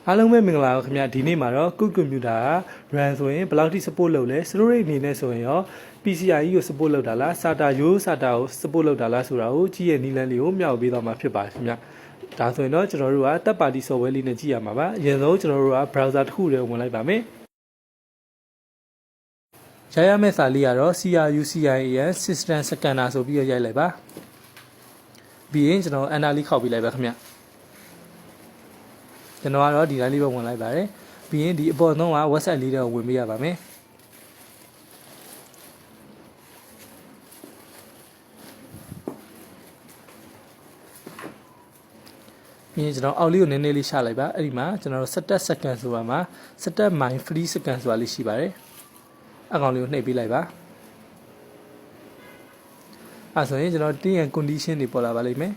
အားလုံးပဲမင်္ဂလာပါခင်ဗျာဒီနေ့မှာတော့ Cook Computer က run ဆိုရင်ဘယ်လောက်ထိ support လုပ်လဲ slow rate အနေနဲ့ဆိုရင်ရော PCIe ကို support လုပ်တာလား SATA ကို support လုပ်တာလားဆိုတာကိုကြည့်ရနည်းလမ်းလေးကိုမျှဝေပေးသွားမှာဖြစ်ပါတယ်ခင်ဗျာဒါဆိုရင်တော့ကျွန်တော်တို့က third party software လေးနဲ့ကြည့်ရမှာပါအရင်ဆုံးကျွန်တော်တို့က browser တစ်ခုတည်းဝင်လိုက်ပါမယ်ရရမယ့်စာလေးကတော့ CRUCIAN System Scanner ဆိုပြီးရိုက်လိုက်ပါပြီးရင်ကျွန်တော် enter လေးခောက်ပေးလိုက်ပါခင်ဗျာကျွန်တော်ကတော့ဒီတိုင်းလေးပဲဝင်လိုက်ပါတယ်ပြီးရင်ဒီအပေါ်ဆုံးက website လေးတော့ဝင်ပေးရပါမယ်ပြီးရင်ကျွန်တော်အောက်လေးကိုနည်းနည်းလေးရှာလိုက်ပါအဲ့ဒီမှာကျွန်တော်တို့ set second ဆိုတာမှာ set my free second ဆိုတာလေးရှိပါတယ်အကောင်လေးကိုနှိပ်ပေးလိုက်ပါအဲ့ဆိုရင်ကျွန်တော်တင်ရ condition တွေပေါ်လာပါလိမ့်မယ်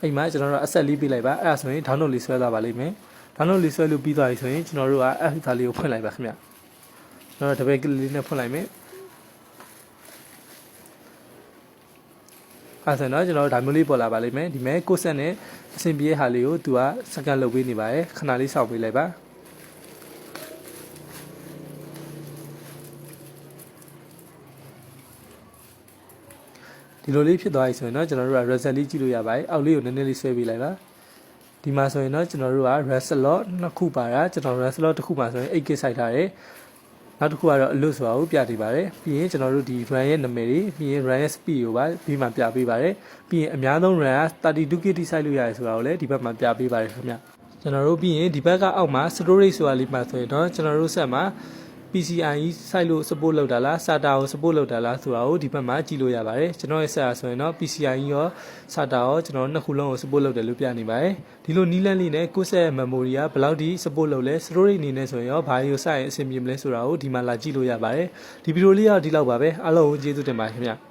အဲ့မှာကျွန်တော်တို့ asset လေးပေးလိုက်ပါအဲ့ဒါဆိုရင် download လေးဆွဲသွားပါလိမ့်မယ်download လေးဆွဲလို့ပြီးသွားပြီဆိုရင်ကျွန်တော်တို့က app သားလေးကိုဖွင့်လိုက်ပါခင်ဗျကျွန်တော်တပည့်ကလေးနဲ့ဖွင့်လိုက်မယ်အဲ့ဆိုတော့ကျွန်တော်ဒါမျိုးလေးပေါ်လာပါလိမ့်မယ်ဒီမဲ့ကိုဆက်နဲ့အဆင်ပြေတဲ့ဟာလေးကိုသူကစကန်လုပ်ပေးနေပါတယ်ခဏလေးစောင့်ပေးလိုက်ပါဒီလိုလေးဖြစ်သွားပြီဆိုရင်တော့ကျွန်တော်တို့က result လေးကြည့်လို့ရပါတယ်အောက်လေးကိုနည်းနည်းလေးဆွဲပေးလိုက်ပါဒီမှာဆိုရင်တော့ကျွန်တော်တို့က run slot နှစ်ခုပါတာကျွန်တော် run slot တစ်ခုမှာဆိုရင် 8k စိုက်ထားတယ်နောက်တစ်ခုကတော့အလွတ်ဆိုတာကိုပြနေပါတယ်ပြီးရင်ကျွန်တော်တို့ဒီ run ရဲ့နာမည်တွေပြီးရင် run ရဲ့ speed ကိုပါပြီးမှပြပေးပါတယ်ပြီးရင်အများဆုံး run က 32k တိစိုက်လို့ရတယ်ဆိုတာကိုလည်းဒီဘက်မှာပြပေးပါတယ်ခင်ဗျကျွန်တော်တို့ပြီးရင်ဒီဘက်ကအောက်မှာ storage ဆိုတာလေးပါဆိုရင်တော့ကျွန်တော်တို့ဆက်မှာ PCIe စိုက်လို့ support လုပ်တာလား SATA ကို support လုပ်တာလားဆိုတာကိုဒီဘက်မှာကြည့်လို့ရပါတယ်ကျွန်တော်ရဲ့ဆက်ဆိုရင်တော့ PCIe ရော SATA ရောကျွန်တော်နှစ်ခုလုံးကို support လုပ်တယ်လို့ပြနေပါတယ်ဒီလိုနီးလန်းလေးနဲ့ကိုယ့်ဆက်ရဲ့ memory ကဘယ်လောက်ထိ support လုပ်လဲ storage အနေနဲ့ဆိုရင်ရောဘာတွေကိုစိုက်ရင်အဆင်ပြေမလဲဆိုတာကိုဒီမှာလာကြည့်လို့ရပါတယ်ဒီဗီဒီယိုလေးကဒီလောက်ပါပဲအားလုံးကိုကျေးဇူးတင်ပါတယ်ခင်ဗျ